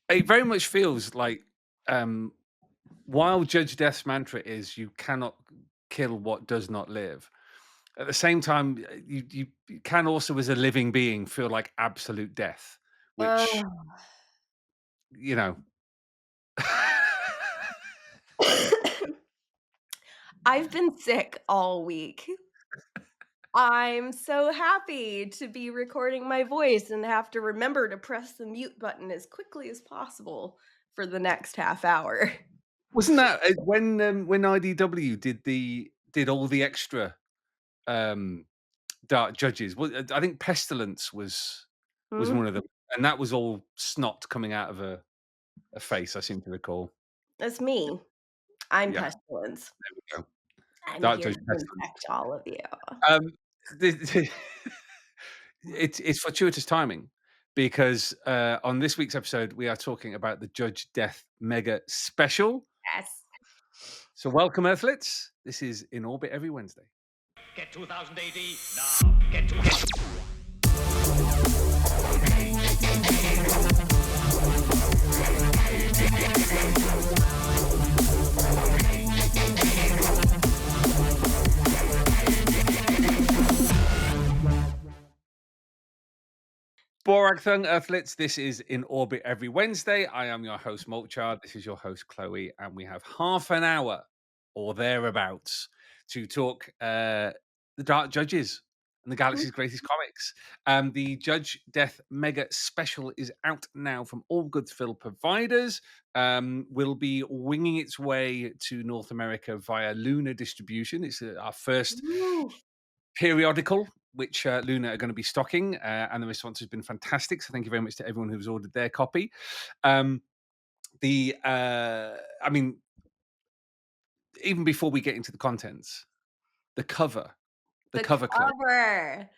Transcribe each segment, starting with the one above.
It very much feels like, um, while Judge Death's mantra is "You cannot kill what does not live," at the same time, you can also, as a living being, feel like absolute death, which, Oh. you know. I've been sick all week. I'm so happy to be recording my voice and have to remember to press the mute button as quickly as possible for the next half hour. Wasn't that, when IDW did all the extra, um, dark judges? Well, I think Pestilence was Mhm. one of them, and that was all snot coming out of a face, I seem to recall. That's me. I'm Yeah, Pestilence. there we go. I'm Dark here Judge to Pestilence. infect all of you. Um, the it's fortuitous timing because, on this week's episode, we are talking about the Judge Death mega special. Yes. So welcome, Earthlets. This is In Orbit every Wednesday. Get 2000 AD now. Get. Borathung Earthlets, this is In Orbit every Wednesday. I am your host, Molch-R. This is your host, KLO-E, and we have half an hour or thereabouts to talk the Dark Judges and the Mhm. Galaxy's Greatest Comics. The Judge Death Mega Special is out now from all good film providers. Will be winging its way to North America via Luna distribution. It's our first Woo. periodical, which Luna are going to be stocking, and the response has been fantastic. So thank you very much to everyone who's ordered their copy. Um, I mean, even before we get into the contents, the cover, the The cover club, cover.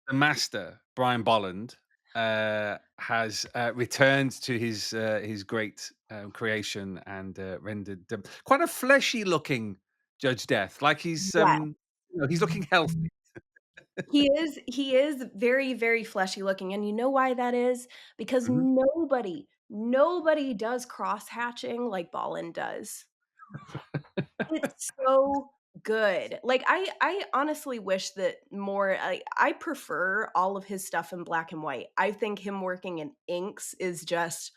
the master Brian Bolland has returned to his great creation and rendered quite a fleshy looking Judge Death, like Yeah. he's looking healthy. He is very, very fleshy looking, and you know why that is? Because Mhm. nobody does cross hatching like Ballin does. It's so good. Like, I honestly wish that more I prefer all of his stuff in black and white. I think him working in inks is just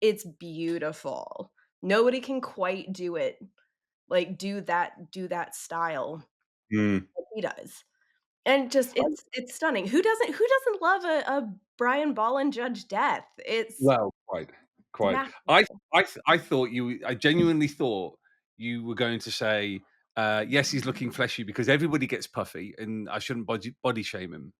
it's beautiful. Nobody can quite do it, like, do that style Mm. like he does. And just it's stunning. Who doesn't love a Brian Ball and Judge Death? It's Well, quite, quite. masterful. I thought I genuinely thought you were going to say, "Yes, he's looking fleshy because everybody gets puffy, and I shouldn't body shame him."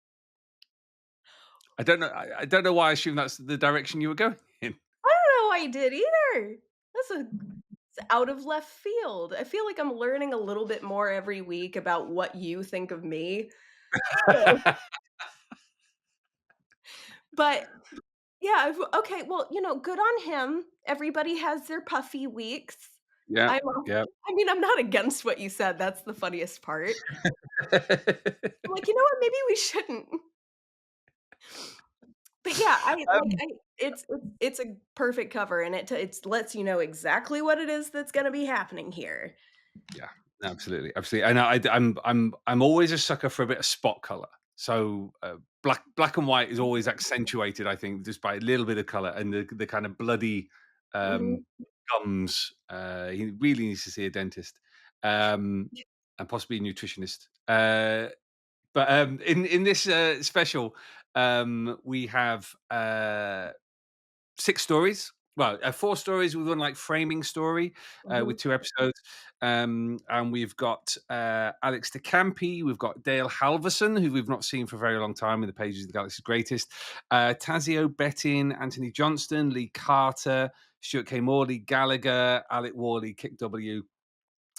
I don't know why I assume that's the direction you were going in. I don't know why you did either. It's out of left field. I feel like I'm learning a little bit more every week about what you think of me. So but yeah, okay, well, good on him. Everybody has their puffy weeks. Yeah, I'm yeah. I mean, I'm not against what you said, that's the funniest part. I'm like, "You know what? Maybe we shouldn't." But yeah, Um, it's a perfect cover, and it lets you know exactly what it is that's gonna be happening here. yeah, absolutely, absolutely. And I'm always a sucker for a bit of spot color. So black and white is always accentuated, I think, just by a little bit of color and the kind of bloody Mhm. um, gums. He really needs to see a dentist and possibly a nutritionist. But in this special, we have 6 stories. Well, 4 stories with one, like, framing story, with Mhm. 2 episodes. And we've got, Alex de Campi, we've got Dale Halverson, who we've not seen for a very long time in the pages of the Galaxy's Greatest, Tazio Bettin, Anthony Johnston, Lee Carter, Stuart K. Morley, Gallagher, Alec Worley, Kick W,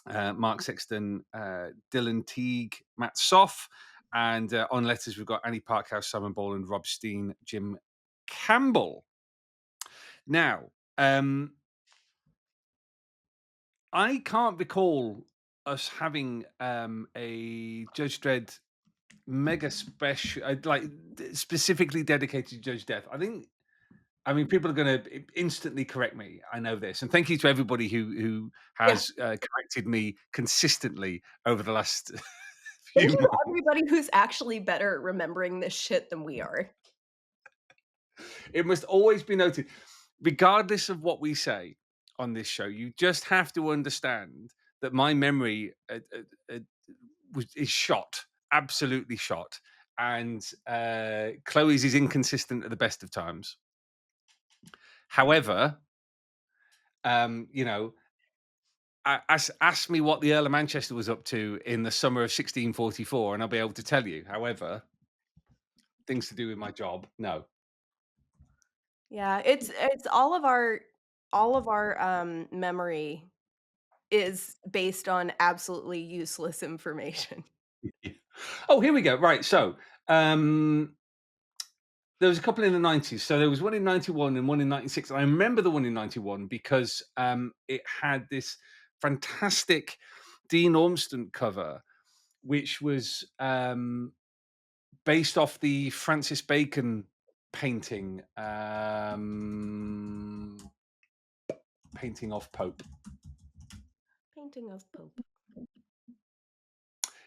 Mark Sexton, Dylan Teague, Matt Soff, and, on letters, we've got Annie Parkhouse, Simon Boland, Rob Steen, Jim Campbell. Now, I can't recall us having a Judge Dredd mega special, like specifically dedicated to Judge Death. I think I mean, people are going to instantly correct me. I know this, and thank you to everybody who Yeah. has corrected me consistently over the last Thank few you to months. everybody who's actually better at remembering this shit than we are. It must always be noted, regardless of what we say on this show, you just have to understand that my memory is shot, absolutely shot, and Chloe's is inconsistent at the best of times. However, you know, ask me what the Earl of Manchester was up to in the summer of 1644, and I'll be able to tell you. However, things to do with my job, no. Yeah, it's all of our, memory is based on absolutely useless information. Oh, here we go. Right. So, there was a couple in the 90s. So there was one in 91 and one in 96. I remember the one in 91 because it had this fantastic Dean Ormston cover, which was based off the Francis Bacon painting, painting of Pope. Painting of Pope.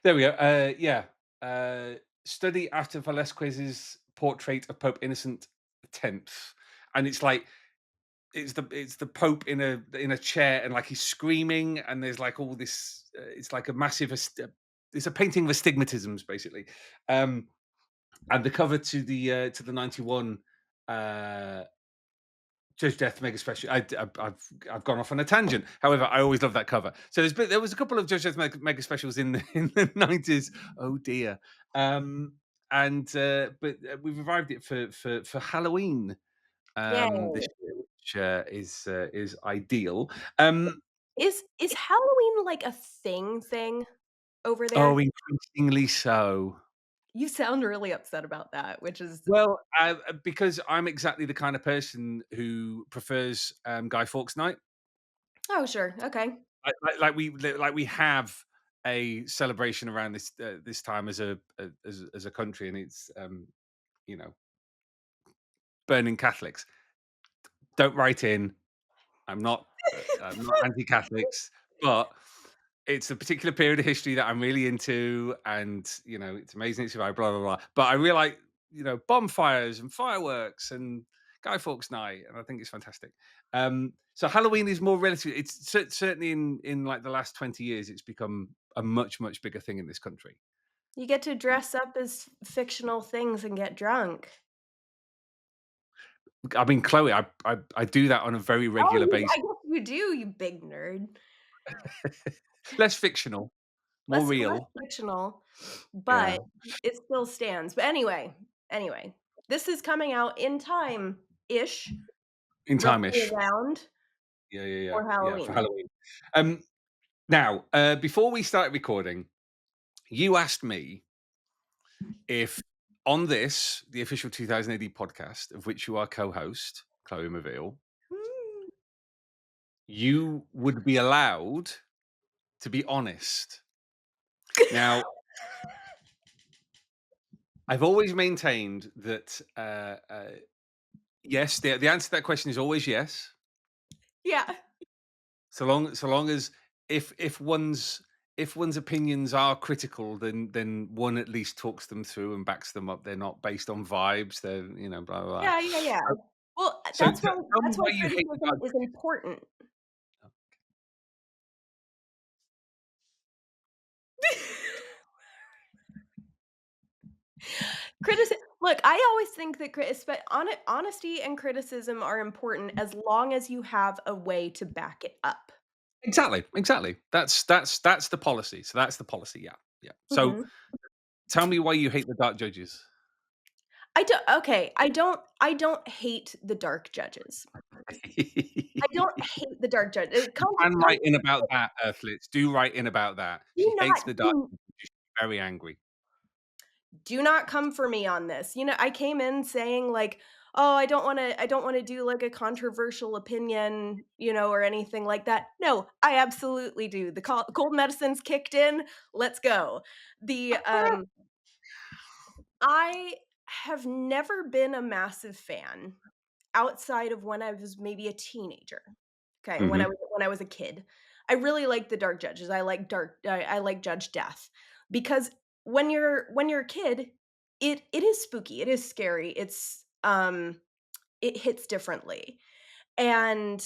There we go. Yeah. Study after Velasquez's portrait of Pope Innocent X. And it's like it's the Pope in a chair, and like he's screaming, and there's like all this. It's like a massive. It's a painting of astigmatisms, basically, and the cover to the 91 uh, Judge Death mega special. I've gone off on a tangent. However, I always love that cover. So there was a couple of Judge Death mega specials in the 90s. Oh dear. Um, and but we've revived it for Halloween this Yay. year, which is ideal. Is Halloween, like, a thing over Oh, there? increasingly so. You sound really upset about that, which is Well, because I'm exactly the kind of person who prefers Guy Fawkes Night. oh, sure, okay. Like we have a celebration around this time as a country, and it's you know burning Catholics. Don't write in. I'm not anti-Catholics, but it's a particular period of history that I'm really into, and it's amazing it's survived. Blah blah blah. But I really like bonfires and fireworks and Guy Fawkes Night, and I think it's fantastic. So Halloween is more relative. It's certainly in like the last 20 years, it's become a much bigger thing in this country. You get to dress up as fictional things and get drunk. I mean, Chloe, I do that on a very Oh, regular you basis. I guess you do, you big nerd. Less fictional, more Less real. fictional, but Yeah, it still stands. But anyway, this is coming out in time-ish, in roughly time-ish. around for Yeah, for Halloween. Halloween. Now, before we started recording, you asked me if on this, the official 2000 AD podcast, of which you are co-host, Chloe Maville, Hmm. you would be allowed to be honest. Now, I've always maintained that yes, the answer to that question is always yes. Yeah. So long as if one's opinions are critical, then one at least talks them through and backs them up. They're not based on vibes. They're blah blah blah. Yeah. Well, So tell me that's why why you hate the criticism dark is important. Look, I always think that honesty and criticism are important as long as you have a way to back it up. exactly. That's the policy. So that's the policy. Yeah, yeah. So Mhm. tell me why you hate the dark judges. I don't hate the dark judges. I don't hate the dark judge And come write in about that, Earthlets. Do write in about that. do She not hates the dark do judges. She's very angry. do not come for me on this. I came in saying like, "Oh, I don't wanna do like a controversial opinion, or anything like that." No, I absolutely do. The cold medicine's kicked in. Let's go. The I have never been a massive fan outside of when I was maybe a teenager. Okay, Mhm. when I was a kid. I really like the Dark Judges. I like Judge Death because when you're a kid, it is spooky. It is scary. It hits differently. And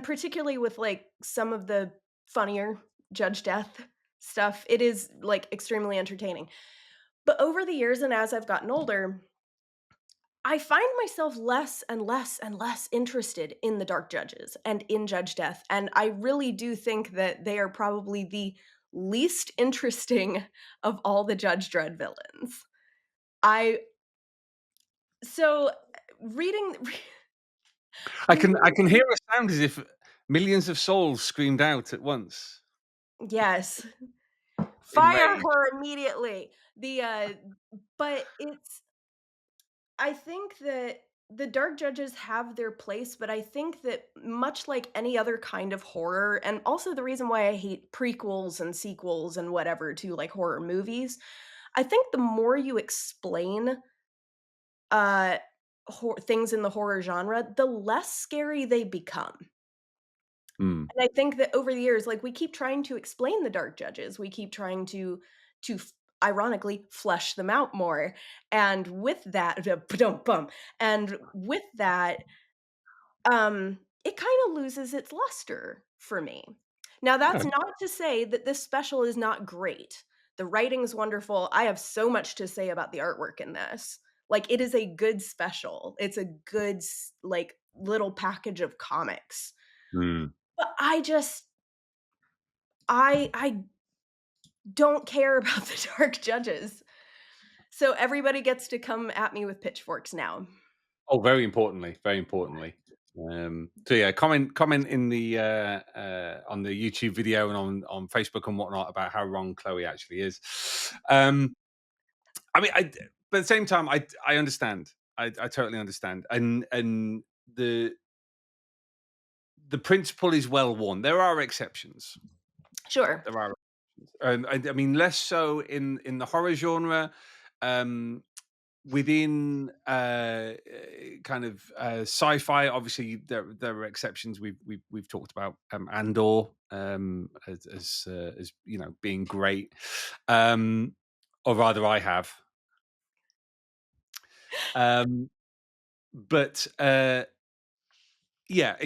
particularly with, like, some of the funnier Judge Death stuff, it is, like, extremely entertaining. But over the years and as I've gotten older, I find myself less and less and less interested in the Dark Judges and in Judge Death, and I really do think that they are probably the least interesting of all the Judge Dredd villains. I so, reading I reading can hear a sound as if millions of souls screamed out at once Yes. in Fire rage. her immediately. But I think that the Dark Judges have their place, but I think that much like any other kind of horror, and also the reason why I hate prequels and sequels and whatever to, like, horror movies, I think the more you explain, uh, things in the horror genre, the less scary they become. Mm. And I think that over the years, like, we keep trying to explain the Dark Judges, we keep trying to f ironically flesh them out more, and with that bum and with that, it kinda loses its luster for me. Now that's Okay. not to say that this special is not great. The writing's wonderful, I have so much to say about the artwork in this. Like, it is a good special, it's a good like, little package of comics. Mm. But I don't care about the Dark Judges. So everybody gets to come at me with pitchforks now. Oh, very importantly, very importantly. So yeah, comment in the on the YouTube video and on Facebook and whatnot about how wrong Chloe actually is. Um, I mean, but at the same time, I understand. I totally understand, and the the principle is well worn. There are exceptions. Sure. There are, I mean, less so in the horror genre. Um, Within kind of sci-fi, obviously there are exceptions. We've talked about Andor as you know being great, or rather, I have. Um, but yeah,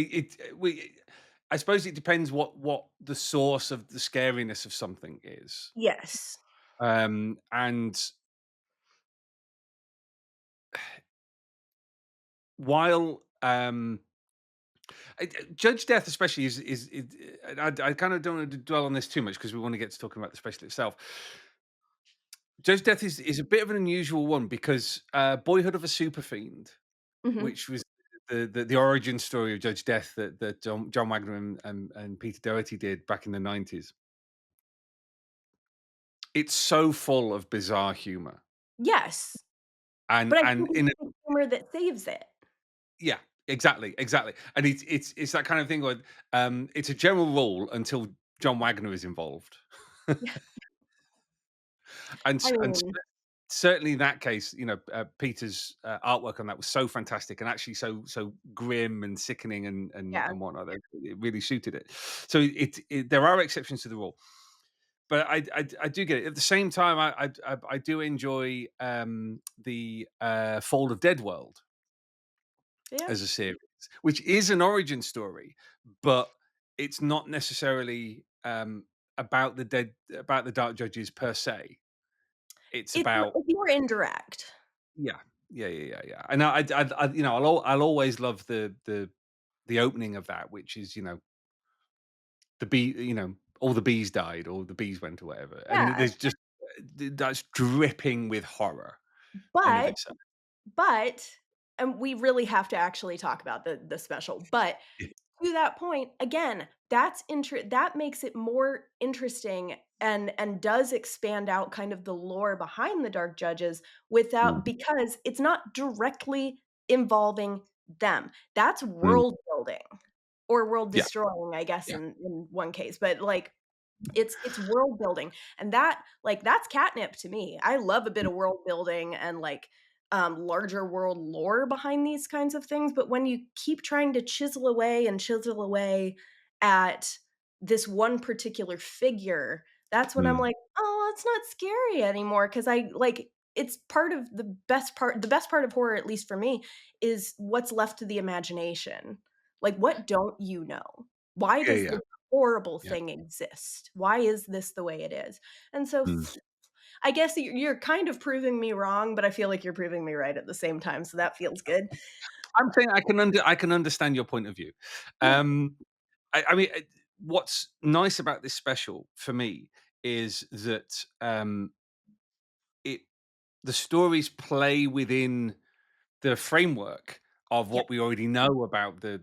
I suppose it depends what the source of the scariness of something is, Yes. and while Judge Death, especially, I kind of don't want to dwell on this too much because we want to get to talking about the special itself. Judge Death is a bit of an unusual one because Boyhood of a Super Fiend, Mhm. which was the origin story of Judge Death that John Wagner and Peter Doherty did back in the 90s. It's so full of bizarre humor, Yes. and But I and think it's in the humor that saves it. yeah, exactly, and it's that kind of thing where it's a general rule until John Wagner is involved. I And mean, certainly in that case, you know, Peter's artwork on that was so fantastic and actually so grim and sickening yeah. and whatnot. That it really suited it. So there are exceptions to the rule, but I do get it. At the same time, I do enjoy the Fall of Dead World Yeah. as a series, which is an origin story, but it's not necessarily about the Dark Judges per se. It's about It's more indirect. yeah, yeah. And you know, I'll always love the opening of that, which is you know the bee, you know, all the bees died, or the bees went or whatever, and Yeah. there's just that's dripping with horror in of But itself. but and we really have to actually talk about the special, but Yeah. to that point, again, that makes it more interesting and does expand out kind of the lore behind the Dark Judges Mm, without because it's not directly involving them. That's mm, world building or world yeah, destroying, I guess, yeah, in one case, but, like, it's world building, and that like, that's catnip to me. I love a bit mm, of world building and, like, larger world lore behind these kinds of things, but when you keep trying to chisel away and chisel away at this one particular figure, that's when I'm Mm. like, "Oh, it's not scary anymore." Because I like, it's part of the best part of horror, at least for me, is what's left to the imagination. Like, what don't you know? Why Yeah, does yeah, this horrible yeah. thing exist? Why is this the way it is? And so Mm. I guess you're kind of proving me wrong, but I feel like you're proving me right at the same time, so that feels good. I'm saying I can understand your point of view. Yeah. Um, I mean, what's nice about this special for me is that it the stories play within the framework of Yeah. what we already know about the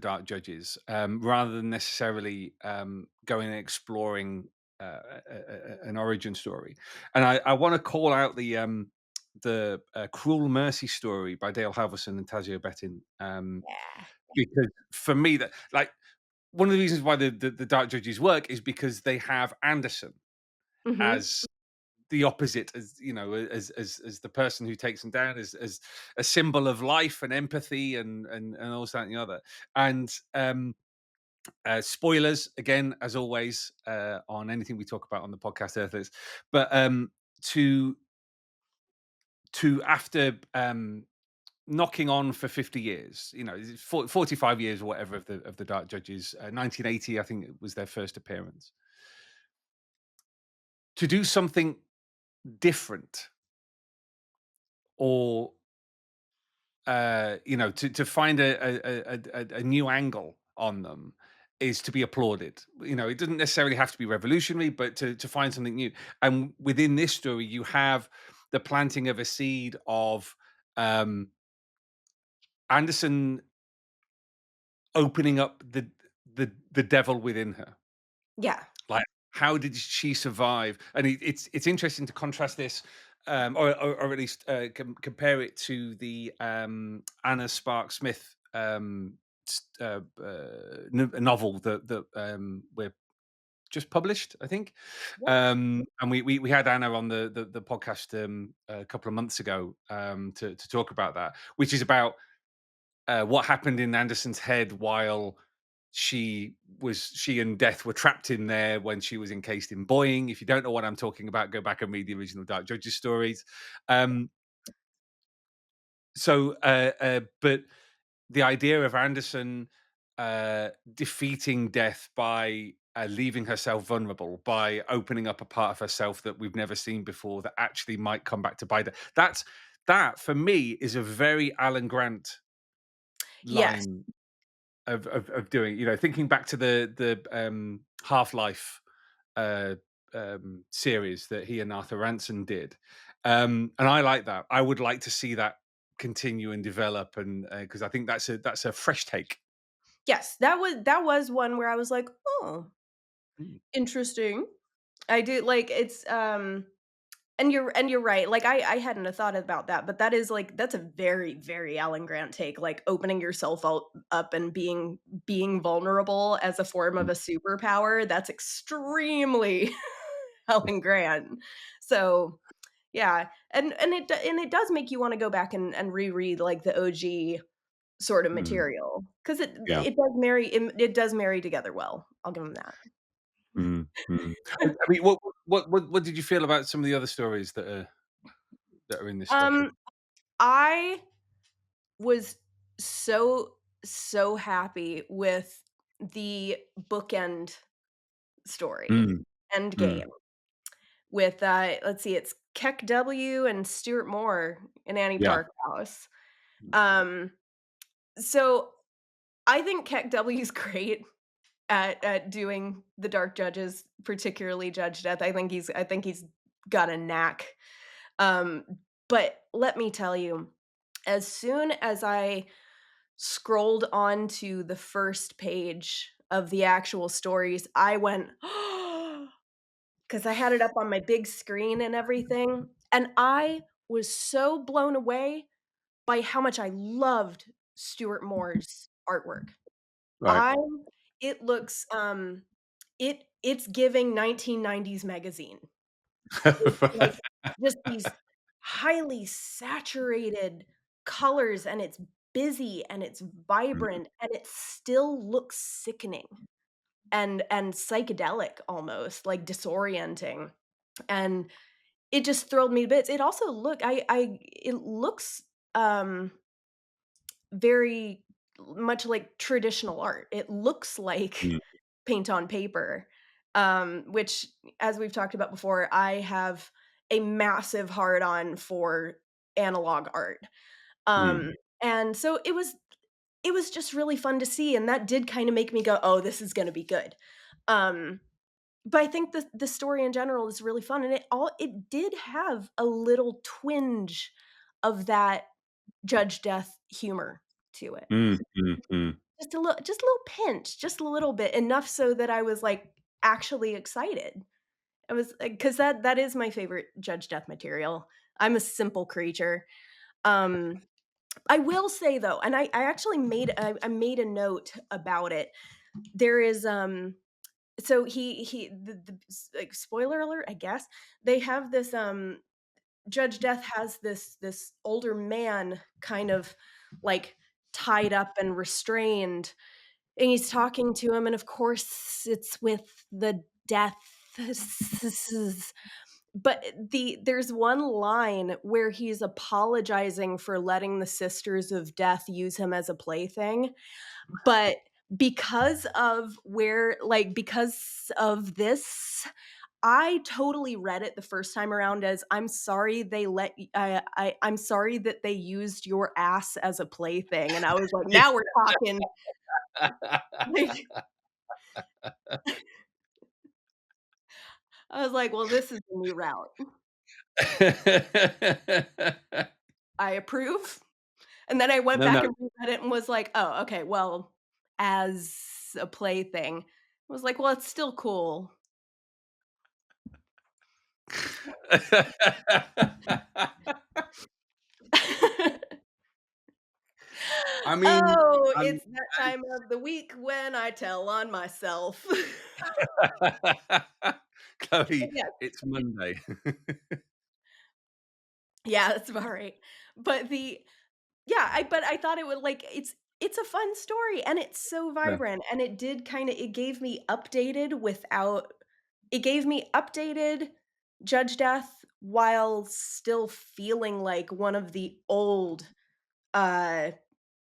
Dark Judges, rather than necessarily going and exploring an origin story. And I want to call out the Cruel Mercy story by Dale Halverson and Tazio Bettin, Yeah. because for me that like one of the reasons why the Dark Judges work is because they have Anderson Mhm. as the opposite, as you know, as the person who takes them down, as a symbol of life and empathy and all that and the other. And spoilers again, as always, on anything we talk about on the podcast, Earthers. But to after knocking on for 50 years, you know, 45 years or whatever of the Dark Judges. 1980, I think, it was their first appearance. To do something different, or you know, to find a new angle on them is to be applauded. You know, it doesn't necessarily have to be revolutionary, but to find something new. And within this story, you have the planting of a seed of um, Anderson opening up the devil within her. Yeah. Like, how did she survive? And it's interesting to contrast this, or at least compare it to the Anna Spark Smith novel that we're just published, I think. Yeah. And we had Anna on the podcast a couple of months ago to talk about that, which is about what happened in Anderson's head while she and Death were trapped in there when she was encased in Boeing. If you don't know what I'm talking about, go back and read the original Dark Judges stories. Um, but the idea of Anderson defeating Death by leaving herself vulnerable, by opening up a part of herself that we've never seen before, that actually might come back to bite her. That for me is a very Alan Grant Yes. line of doing, you know, thinking back to the Half-Life uh series that he and Arthur Ranson did. And I like that. I would like to see that continue and develop, and because I think that's a fresh take. Yes, that was one where I was like, "Oh, Mm. interesting." I do like, it's, and you're right, like, I hadn't have thought about that, but that is, like, that's a very, very Alan Grant take, like, opening yourself up and being vulnerable as a form of Mm. a superpower, that's extremely Alan Grant. So, yeah, and it does make you wanna go back and reread, like, the OG sort of Mm. material, 'cause Yeah. it does marry together well, I'll give give 'em that. Mm. Mm. I mean, what did you feel about some of the other stories that are in this special? Um, I was so, so happy with the bookend story, Mm. Mm. Endgame, with, let's see, it's Keck W. and Stuart Moore in Annie Yeah. Park House. Um, so I think Keck W. is great at doing the Dark Judges, particularly Judge Death. I think he's got a knack. Um, but let me tell you, as soon as I scrolled onto the first page of the actual stories, I went, because I had it up on my big screen and everything, and I was so blown away by how much I loved Stuart Moore's artwork. Right. I It looks, it's giving 1990s magazine. It's like just these highly saturated colors, and it's busy, and it's Mm, vibrant, and it still looks sickening and psychedelic almost, like, disorienting, and it just thrilled me to bits. It also it looks, um, very much like traditional art. It looks like mm, paint on paper, which, as we've talked about before, I have a massive hard on for analog art. mm, And so it was just really fun to see, and that did kind of make me go, "Oh, this is gonna be good." Um, but I think the story in general is really fun, and it did have a little twinge of that Judge Death humor to it. mm, mm, mm. Just a little pinch, just a little bit, enough so that I was, like, actually excited. I was because that is my favorite Judge Death material. I'm a simple creature. Um, I will say though, and I actually I made a note about it. There is, so like, spoiler alert, I guess, they have this, Judge Death has this older man kind of, like, tied up and restrained, and he's talking to him, and of course, it's with the death but there's one line where he's apologizing for letting the Sisters of Death use him as a plaything, but because of this, I totally read it the first time around as, "I'm sorry they let y I'm sorry that they used your ass as a plaything," and I was like, "Now we're talking." Like, I was like, "Well, this is the new route. I approve." And then I went No, back no. and reread it and was like, "Oh, okay, well, as a plaything." I was like, "Well, it's still cool." I mean, Oh, um, it's that time of the week when I tell on myself. Chloe, Yeah. it's Monday. Yeah, that's about right. But but I thought it would, like, it's a fun story, and it's so Yeah. vibrant, and it gave me updated Judge Death while still feeling like one of the old, uh,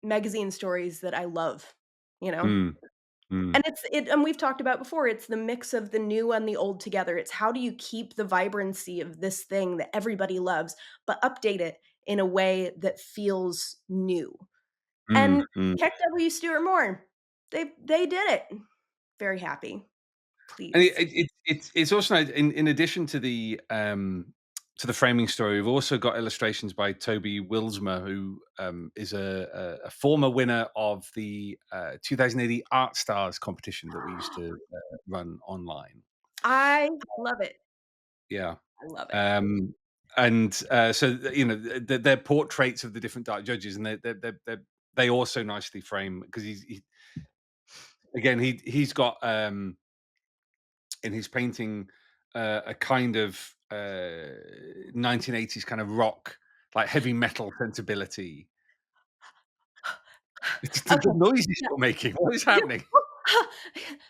magazine stories that I love, you know? Mm, mm, And we've talked about before, it's the mix of the new and the old together. It's how do you keep the vibrancy of this thing that everybody loves, but update it in a way that feels new. mm, And mm. Keck W. Stewart Moore, they did it. Very happy, And pleased. it's also nice in addition to the framing story, we've also got illustrations by Toby Wilsmer, who is a former winner of the 2080 Art Stars competition that we used to run online. I love it. Yeah. I love it. Um, and so you know they're portraits of the different dark judges, and they also nicely frame because he's got in his painting a kind of 1980s kind of rock, like heavy metal sensibility. The Okay. noises Yeah. you're making, what is Yeah. happening?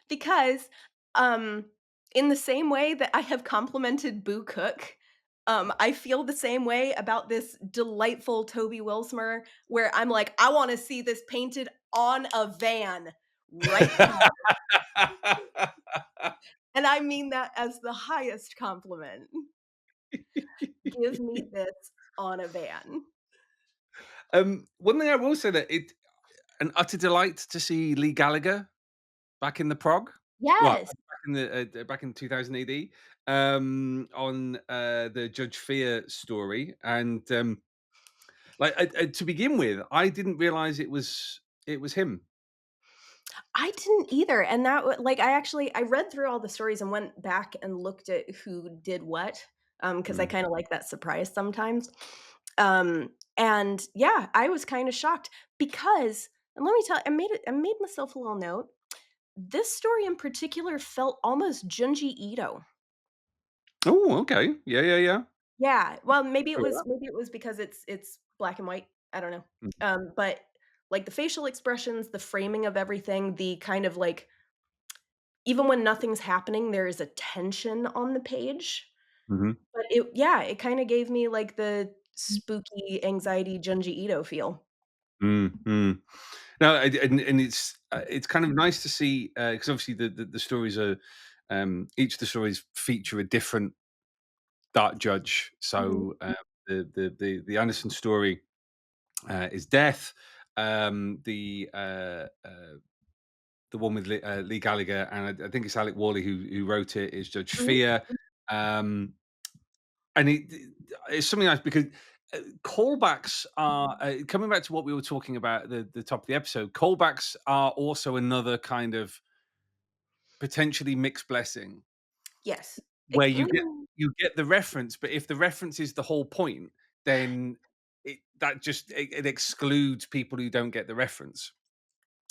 Because, um, in the same way that I have complimented Boo Cook, I feel the same way about this delightful Toby Wilsmer, where I'm like, "I wanna see this painted on a van right now," and I mean that as the highest compliment. Give me this on a van. One thing I will say that an utter delight to see Lee Gallagher back in the prog. Well, Yes. back in 2000 AD, on the Judge Fear story, and to begin with, I didn't realize it was him. I didn't either, and like, I read through all the stories and went back and looked at who did what, because I Mm. kinda like that surprise sometimes. And yeah, I was kinda shocked because, and let me tell I made myself a little note. This story in particular felt almost Junji Ito. Oh, okay. Yeah, yeah, yeah. Yeah, well, True. maybe it was because it's black and white, I don't know. Mm. But, like, the facial expressions, the framing of everything, the kind of, like even when nothing's happening, there is a tension on the page, Mhm. but it kinda gave me, like, the spooky anxiety Junji Ito feel. Mm, mm. No, and it's kind of nice to see, because obviously the stories are, each of the stories feature a different dark judge. Mhm. So, the Anderson story, is death. The one with Lee Gallagher, and I think it's Alec Worley who wrote it, is Judge Mhm. Fear. Um, and it's something nice because callbacks are, coming back to what we were talking about at the top of the episode. Callbacks are also another kind of potentially mixed blessing Yes. where you get the reference, but if the reference is the whole point, then it excludes people who don't get the reference.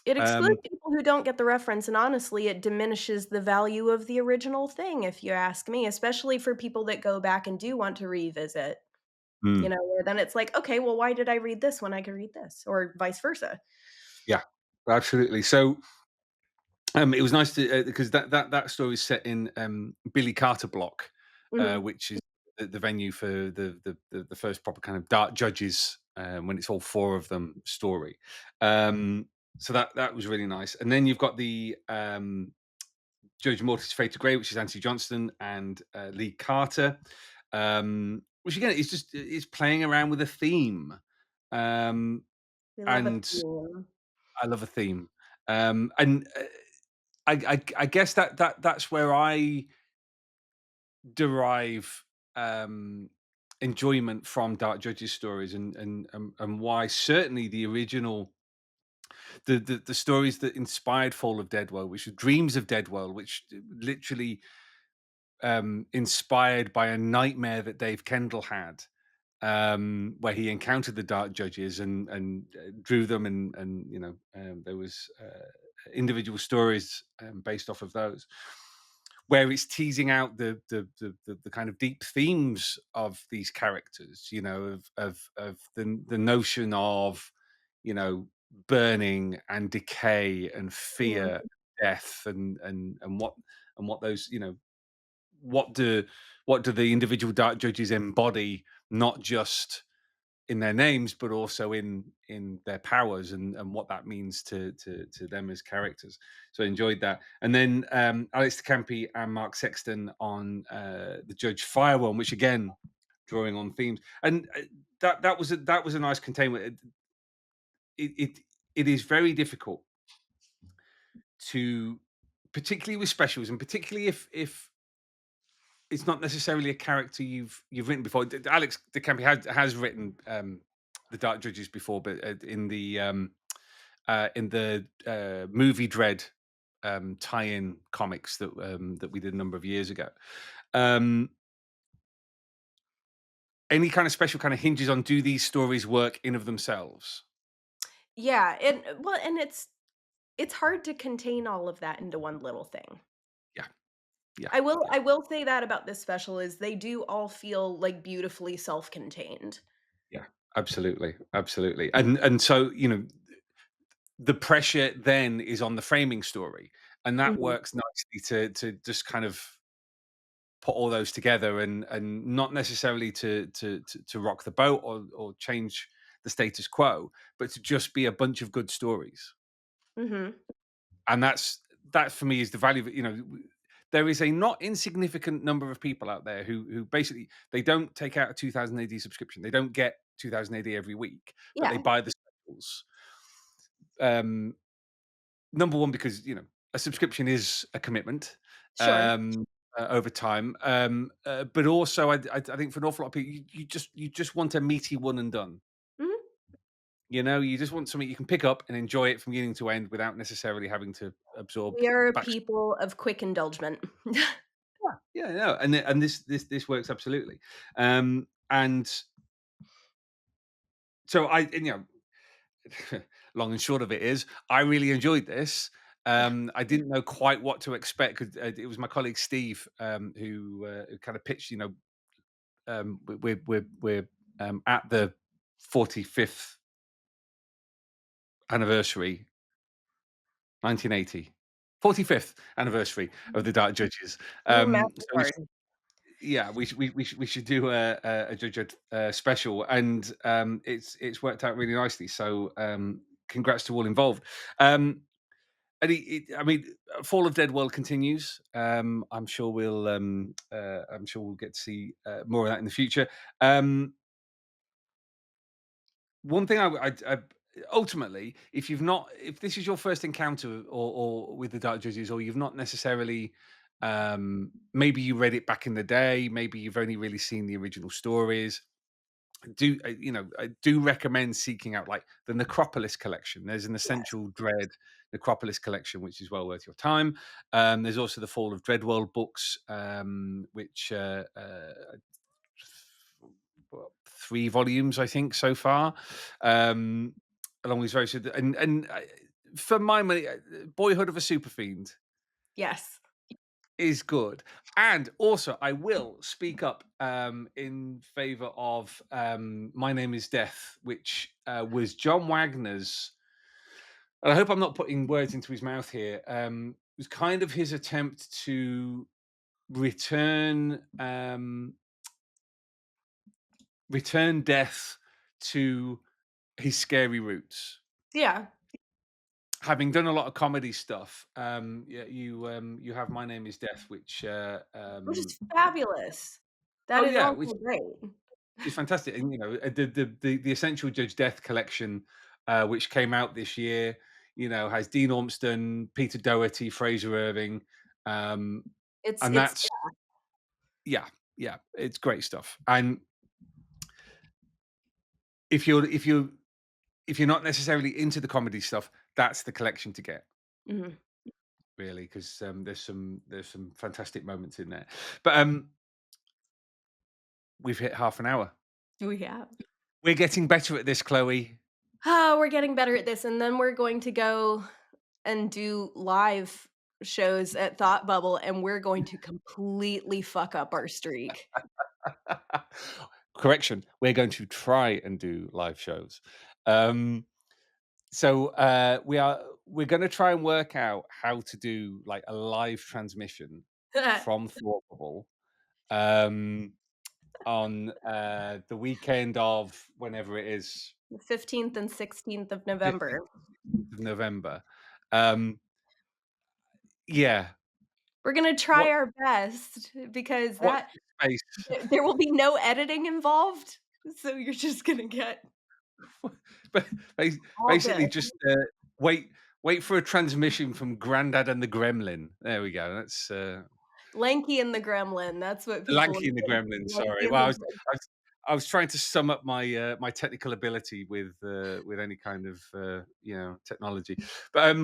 It excludes Um, people who don't get the reference, and honestly, it diminishes the value of the original thing, if you ask me, especially for people that go back and do want to revisit, mm, where then it's like, "Okay, well, why did I read this when I could read this?" Or vice versa. yeah, absolutely. So it was nice to, because that story is set in, Billy Carter Block, Mhm. which is the venue for the first proper kind of dark judges, when it's all four of them story. Um, so that was really nice. And then you've got the, Judge Mortis Fade to Grey, which is Anthony Johnston and, Lee Carter, which again is just is playing around with a theme, um, We love a and theme. I love a theme, and I guess that's where I derive, um, enjoyment from Dark Judges stories, and why certainly the original the stories that inspired Fall of Deadworld, which were Dreams of Deadworld, which literally, inspired by a nightmare that Dave Kendall had, where he encountered the Dark Judges and drew them, and there was, individual stories, based off of those, where it's teasing out the kind of deep themes of these characters, of the notion of, you know burning and decay and fear, Mhm, death, and what those, what do what do the individual dark judges embody, not just in their names but also in their powers, and what that means to them as characters. So I enjoyed that. And then, Alex DeCampi and Mark Sexton on, the Judge Fire one, which again drawing on themes, and, that was a nice containment. It is very difficult to, particularly with specials, and particularly if it's not necessarily a character you've written before. Alex de Campi has written, the Dark Judges before, but, in the movie Dread, tie-in comics that we did a number of years ago. Um, any kind of special kind of hinges on, do these stories work in of themselves? yeah, and it's hard to contain all of that into one little thing. Yeah, yeah, I yeah, will say that about this special is they do all feel, like, beautifully self-contained. yeah. Absolutely, absolutely. And so, the pressure then is on the framing story, and that Mhm, works nicely to just kind of put all those together, and not necessarily to rock the boat, or change the status quo, but to just be a bunch of good stories. mhm. And that for me is the value of it. There is a not insignificant number of people out there who basically they don't take out a 2000 AD subscription. They don't get 2000 AD every week, but they Yeah, buy the specials. Um, Number one, because a subscription is a commitment, sure. over time, but also I think for an awful lot of people, you just want a meaty one and done. Mhm. You just want something you can pick up and enjoy it from beginning to end without necessarily having to absorb We are a back. people of quick indulgement. Yeah, no, and this works absolutely. And so long and short of it is, I really enjoyed this. I didn't know quite what to expect, 'cause, it was my colleague Steve, who kind of pitched, we're at the 45th anniversary, 1980, 45th anniversary of the Dark Judges. You're master So card. yeah, we should do a Judge special, and it's worked out really nicely. So congrats to all involved. And I mean, Fall of Dead World continues. I'm sure we'll get to see more of that in the future. One thing I ultimately, if this is your first encounter or with the Dark Judges, or you've not necessarily, maybe you read it back in the day, maybe you've only really seen the original stories. I do recommend seeking out like the Necropolis collection. There's an Yes. Essential Dread Necropolis collection, which is well worth your time. There's also the Fall of Dreadworld books, which what, 3 volumes, I think, so far. Um, Along with various, and for my money, Boyhood of a Super Fiend Yes. is good. And also, I will speak up in favor of My Name is Death, which was John Wagner's. And I hope I'm not putting words into his mouth here. It was kind of his attempt to return return death to his scary roots. Yeah. Having done a lot of comedy stuff, yeah, you have My Name is Death, which Which is fabulous. That oh is yeah, also which great. is fantastic. And the Essential Judge Death collection, which came out this year, has Dean Ormston, Peter Doherty, Fraser Irving, um, and It's that's yeah, yeah, it's great stuff. And if you're if you if you're not necessarily into the comedy stuff, that's the collection to get, Mhm. really, because there's some fantastic moments in there. But we've hit half an hour. We have. We're getting better at this, Chloe. Oh, we're getting better at this, and then we're going to go and do live shows at Thought Bubble, and we're going to completely fuck up our streak. Correction, we're going to try and do live shows. So we're going to try and work out how to do like a live transmission from Thought Bubble um, on the weekend of whenever it is, The 15th and 16th of 15th November. of November. Um, yeah, We're gonna try what our best because what that space? there will be no editing involved, so you're just gonna get But all basically, this. just wait wait for a transmission from Grandad and the Gremlin. There we go. That's Lanky and the Gremlin, that's what people Lanky would and the think. Gremlin. Lanky Sorry. and Well, the I was, I was trying to sum up my technical ability with any kind of technology. But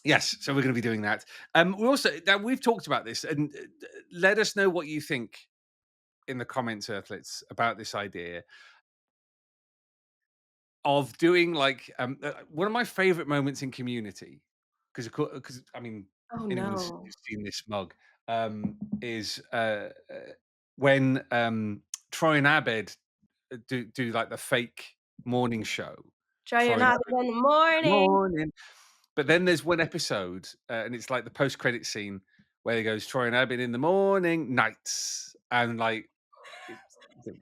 yes, so we're going to be doing that. We also now we've talked about this, and let us know what you think in the comments, Earthlets, about this idea of doing like one of my favorite moments in Community, because I mean Oh, anyone who's no. seen this mug, is when Troy and Abed do like the fake morning show. Try Troy and and have Abed, it in the morning. morning. But then there's one episode, and it's like the post-credit scene where he goes Troy and Abed in the morning, nights, and like it's.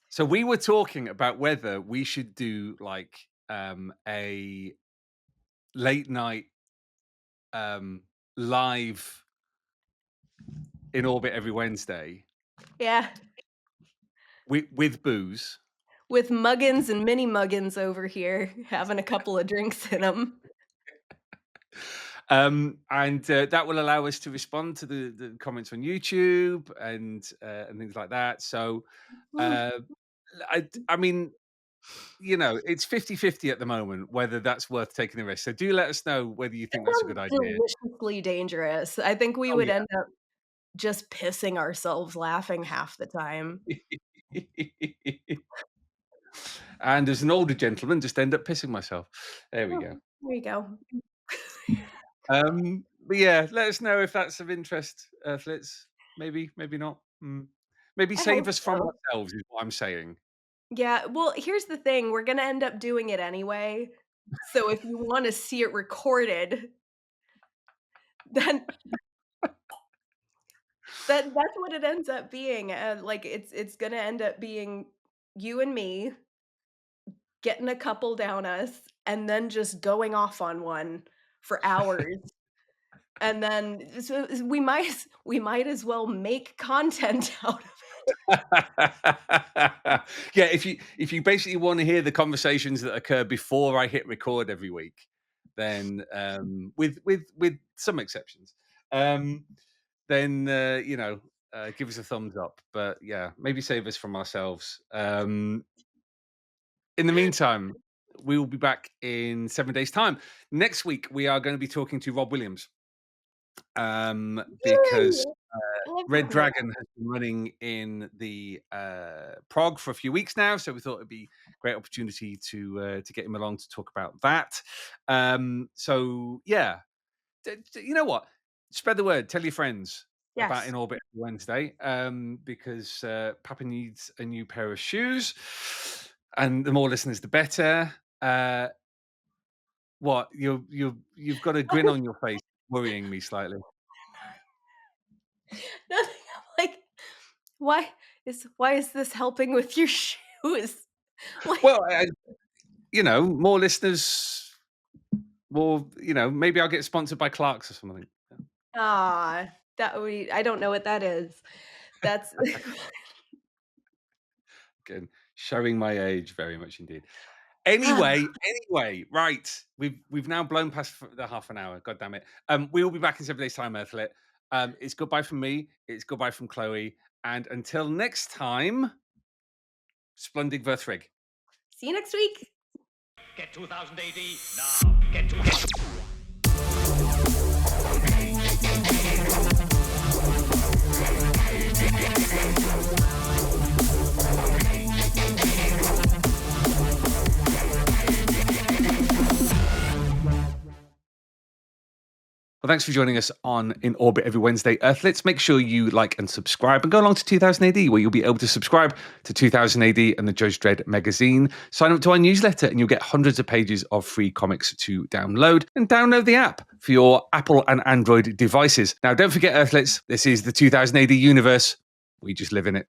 So we were talking about whether we should do like a late night um, live in orbit every Wednesday Yeah, with booze. with muggins and mini muggins over here having a couple of drinks in them. And that will allow us to respond to the comments on YouTube and things like that. So uh, I mean, it's 50-50 at the moment whether that's worth taking the risk. So do let us know whether you That think that's a good sounds idea. deliciously dangerous. I think we Oh would yeah. end up just pissing ourselves laughing half the time. And as an older gentleman, just end up pissing myself. There we Oh, go. there you go. But yeah, let us know if that's of interest, Earthlets. Maybe, maybe not. Maybe I save hope us from so. ourselves is what I'm saying. Yeah, well, here's the thing, we're gonna end up doing it anyway, so if you wanna see it recorded, then that's what it ends up being, like, it's gonna end up being you and me getting a couple down us, and then just going off on one for hours, and then so we might as well make content out of it. Yeah, if you basically want to hear the conversations that occur before I hit record every week, then with some exceptions, um, then give us a thumbs up. But yeah, maybe save us from ourselves. In the meantime, we will be back in 7 days' time. Next week, we are going to be talking to Rob Williams because Yay! I love Red talking about Dragon has been running in the prog for a few weeks now, so we thought it'd be a great opportunity to get him along to talk about that. So yeah, you know what? Spread the word. Tell your friends about yes. In Orbit Wednesday, because Papa needs a new pair of shoes, and the more listeners, the better. What you've got a grin on your face, worrying me slightly. Nothing, I'm like, why is this helping with your shoes? Like, Well, more listeners, more, maybe I'll get sponsored by Clark's or something. ah, I don't know what that is. That's Again, showing my age very much indeed. Anyway, right. We've now blown past the half an hour. God damn it. We will be back in 7 days' time, Earthlit. It's goodbye from me. It's goodbye from Chloe. And until next time, Splendid Verthrig. see you next week. Get 2000 AD now. Get. Well, thanks for joining us on In Orbit every Wednesday, Earthlets. Make sure you like and subscribe and go along to 2000 AD, where you'll be able to subscribe to 2000 AD and the Judge Dredd magazine. Sign up to our newsletter and you'll get hundreds of pages of free comics to download. And download the app for your Apple and Android devices. Now, don't forget, Earthlets, this is the 2000 AD universe. We just live in it.